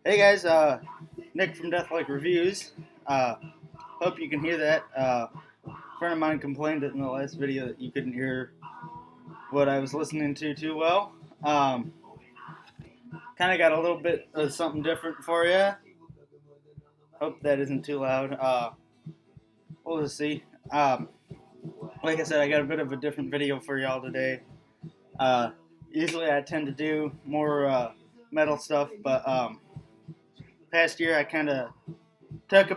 Hey guys, Nick from Death Like Reviews. Hope you can hear that. A friend of mine complained in the last video that you couldn't hear what I was listening to too well. Kind of got a little bit of something different for you. Hope that isn't too loud. We'll just see. Like I said, I got a bit of a different video for y'all today. Usually I tend to do more metal stuff, but past year I kind of took a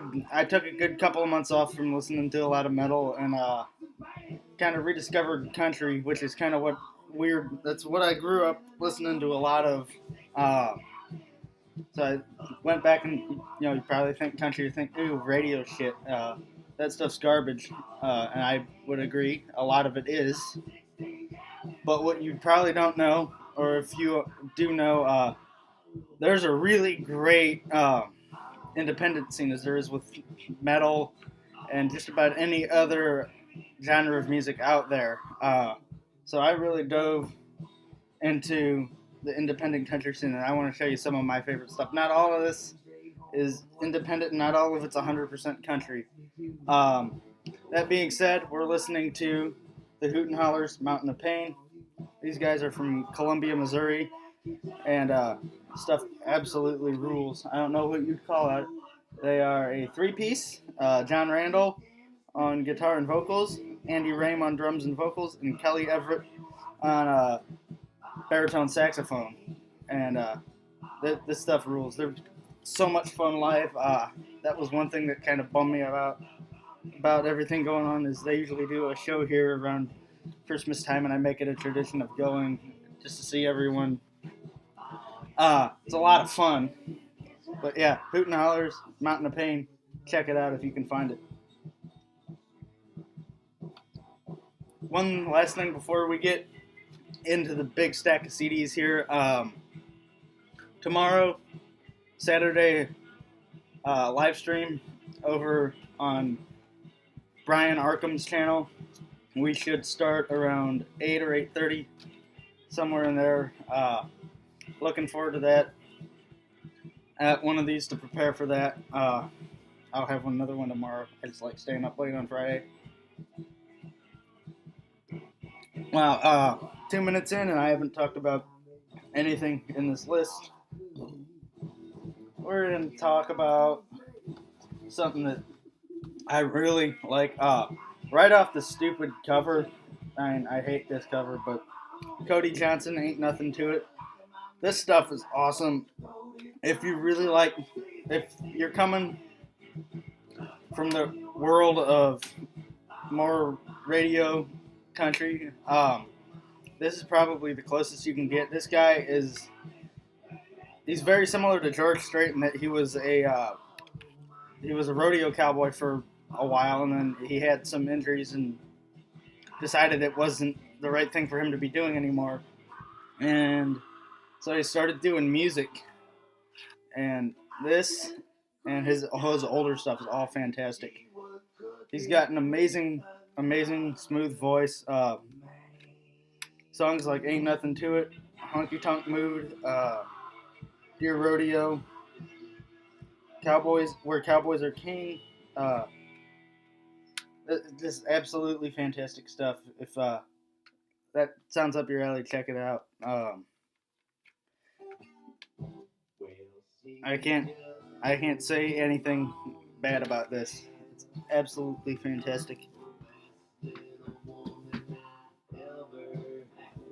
good couple of months off from listening to a lot of metal and kind of rediscovered country, which is kind of that's what I grew up listening to a lot of. So I went back and, you probably think country, you think, ooh, radio shit. That stuff's garbage. And I would agree. A lot of it is. But what you probably don't know, or if you do know, there's a really great independent scene as there is with metal and just about any other genre of music out there. So I really dove into the independent country scene, and I want to show you some of my favorite stuff. Not all of this is independent, not all of it's 100% country. That being said, we're listening to the Hoot and Hollers, Mountain of Pain. These guys are from Columbia, Missouri, and stuff absolutely rules. I don't know what you'd call it. They are a three-piece. John Randall on guitar and vocals, Andy Rame on drums and vocals, and Kelly Everett on baritone saxophone. And this stuff rules. They're so much fun live. That was one thing that kind of bummed me about everything going on, is they usually do a show here around Christmas time, and I make it a tradition of going just to see everyone. It's a lot of fun. But yeah, Hoot and Hollers, Mountain of Pain. Check it out if you can find it. One last thing before we get into the big stack of CDs here. Tomorrow, Saturday, live stream over on Brian Arkham's channel. We should start around 8 or 8:30, somewhere in there. Looking forward to that. At one of these to prepare for that. I'll have another one tomorrow. I just like staying up late on Friday. Wow, 2 minutes in and I haven't talked about anything in this list. We're going to talk about something that I really like. Right off the stupid cover, I hate this cover, but Cody Johnson, Aint Nothing To It. This stuff is awesome. If you really like, if you're coming from the world of more radio country, this is probably the closest you can get. This guy he's very similar to George Strait in that he was a rodeo cowboy for a while, and then he had some injuries and decided it wasn't the right thing for him to be doing anymore. And so he started doing music. And this and his older stuff is all fantastic. He's got an amazing smooth voice. Songs like Ain't Nothing To It, Honky Tonk Mood, Dear Rodeo, Cowboys, Where Cowboys Are King. Just absolutely fantastic stuff. If that sounds up your alley, check it out. I can't say anything bad about this. It's absolutely fantastic.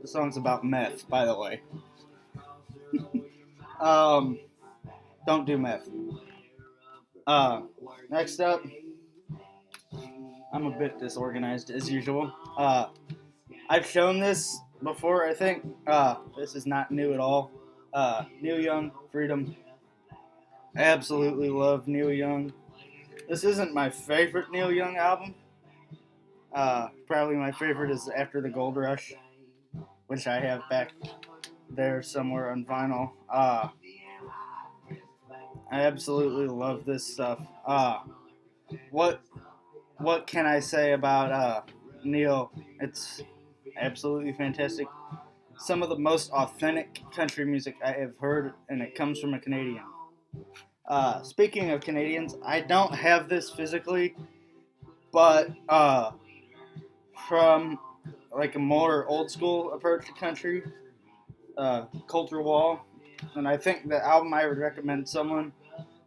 The song's about meth, by the way. Don't do meth. Next up, I'm a bit disorganized as usual. I've shown this before, I think. This is not new at all. Neil Young, Freedom. I absolutely love Neil Young. This isn't my favorite Neil Young album. Probably my favorite is After the Gold Rush, which I have back there somewhere on vinyl. I absolutely love this stuff. What can I say about Neil? It's absolutely fantastic. Some of the most authentic country music I have heard, and it comes from a Canadian. Speaking of Canadians, I don't have this physically, but from like a more old school approach to country, Culture Wall, and I think the album I would recommend someone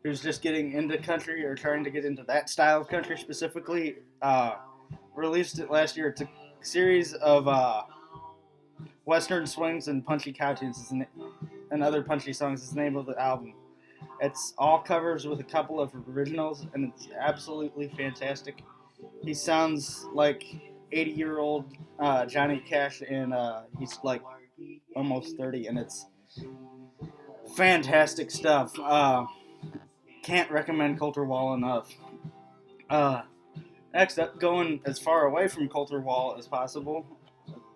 who's just getting into country or trying to get into that style of country specifically. Released it last year. It's a series of western swings and punchy cow tunes and other punchy songs is the name of the album. It's all covers with a couple of originals, and it's absolutely fantastic. He sounds like 80-year-old Johnny Cash, and he's like almost 30, and it's fantastic stuff. Can't recommend Culture Wall enough. Next up, going as far away from Culture Wall as possible,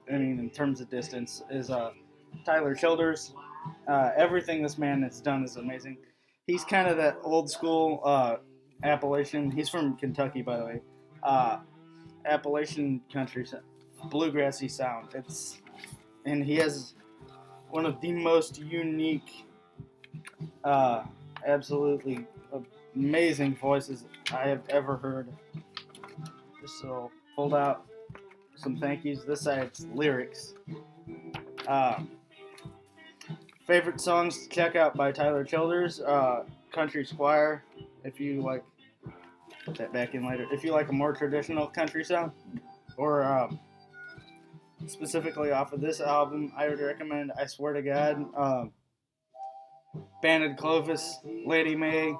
I mean, in terms of distance, is Tyler Childers. Everything this man has done is amazing. He's kind of that old school Appalachian. He's from Kentucky, by the way. Appalachian country, bluegrassy sound. And he has one of the most unique, absolutely amazing voices I have ever heard. So pulled out some thank yous. This side's lyrics. Favorite songs to check out by Tyler Childers, Country Squire, if you like, put that back in later, if you like a more traditional country sound, or specifically off of this album, I would recommend I Swear to God, Banded Clovis, Lady May,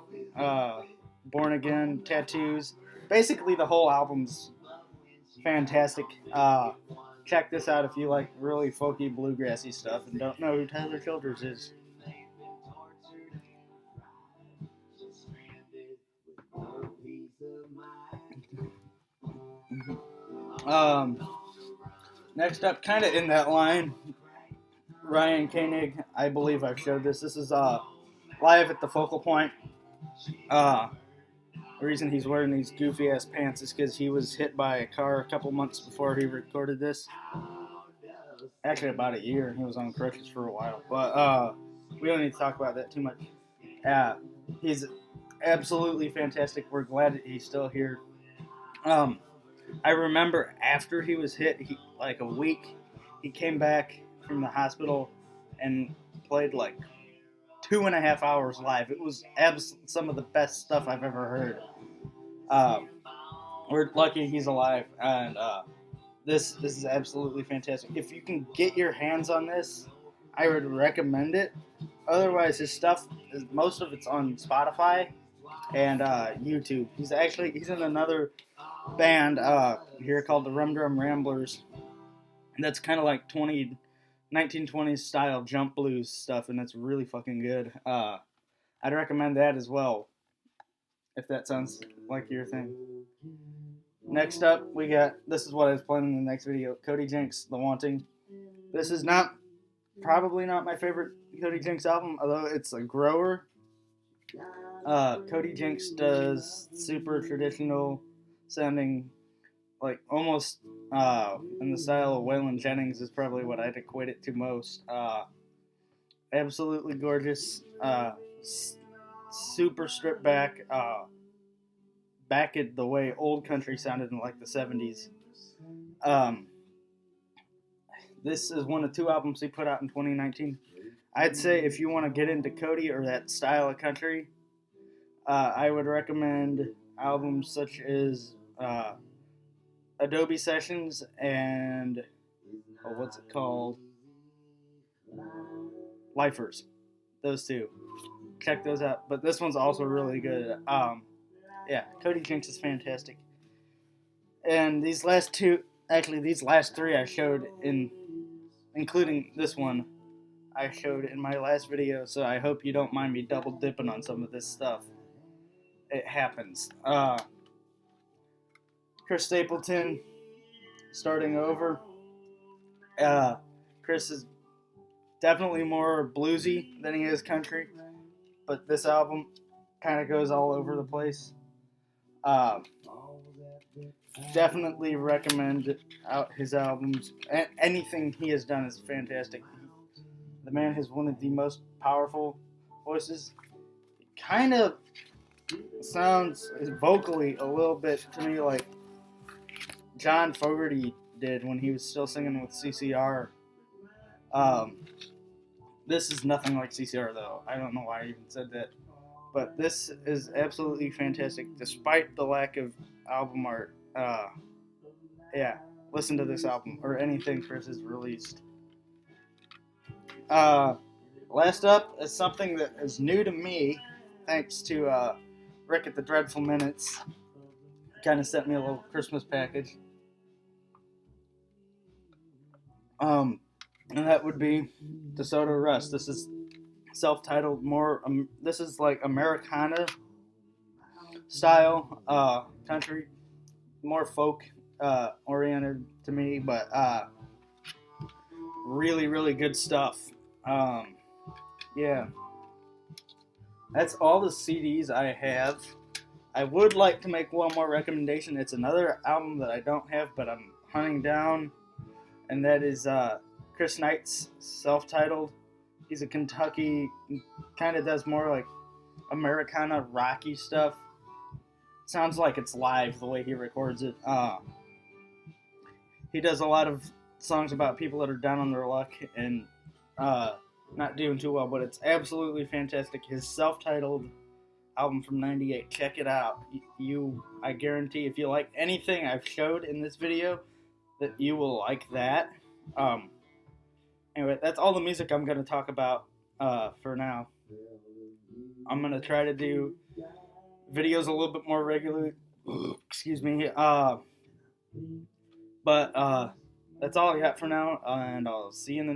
Born Again, Tattoos. Basically the whole album's fantastic. Check this out if you like really folky bluegrassy stuff and don't know who Tyler Childers is. Next up, kind of in that line, Ryan Koenig. I believe I've showed this. This is live at the Focal Point. The reason he's wearing these goofy ass pants is because he was hit by a car a couple months before he recorded this. Actually, about a year. He was on crutches for a while. But we don't need to talk about that too much. He's absolutely fantastic. We're glad that he's still here. I remember after he was hit, like a week, he came back from the hospital and played like 2.5 hours live. It was some of the best stuff I've ever heard. We're lucky he's alive, and this is absolutely fantastic. If you can get your hands on this, I would recommend it. Otherwise, his stuff, most of it's on Spotify and YouTube. He's in another band here called the Rum Drum Ramblers. That's kind of like 1920s style jump blues stuff, and it's really fucking good. I'd recommend that as well, if that sounds like your thing. Next up, we got, this is what I was planning in the next video, Cody Jennings, The Wanting. This is probably not my favorite Cody Jennings album, although it's a grower. Cody Jennings does super traditional sounding, like almost in the style of Waylon Jennings is probably what I'd equate it to most. Absolutely gorgeous, super stripped back, back at the way old country sounded in like the 70s. This is one of 2 albums he put out in 2019. I'd say if you want to get into Cody or that style of country, I would recommend albums such as Adobe Sessions and what's it called? Lifers. Those 2. Check those out. But this one's also really good. Yeah, Cody Jennings is fantastic. And these last 3 I showed including this one, I showed in my last video, so I hope you don't mind me double dipping on some of this stuff. It happens. Chris Stapleton, Starting Over. Chris is definitely more bluesy than he is country, but this album kind of goes all over the place. Definitely recommend out his albums. Anything he has done is fantastic. The man has one of the most powerful voices. kind of sounds vocally a little bit to me like John Fogerty did when he was still singing with CCR. This is nothing like CCR though. I don't know why I even said that. But this is absolutely fantastic despite the lack of album art. Yeah, listen to this album or anything Chris has released. Last up is something that is new to me, thanks to Rick at the Dreadful Minutes. Kind of sent me a little Christmas package. And that would be DeSoto Rust. This is self-titled, more. This is like Americana style country, more folk oriented to me, but really, really good stuff. Yeah, that's all the CDs I have. I would like to make one more recommendation. It's another album that I don't have, but I'm hunting down, and that is Chris Knight's self-titled. He's a Kentucky, kind of does more like Americana rocky stuff. Sounds like it's live the way he records it. He does a lot of songs about people that are down on their luck and not doing too well, but it's absolutely fantastic. His self-titled album from '98, check it out. I guarantee if you like anything I've showed in this video, that you will like that. Anyway, that's all the music I'm going to talk about for now. I'm going to try to do videos a little bit more regularly. Excuse me. But that's all I got for now, and I'll see you in the next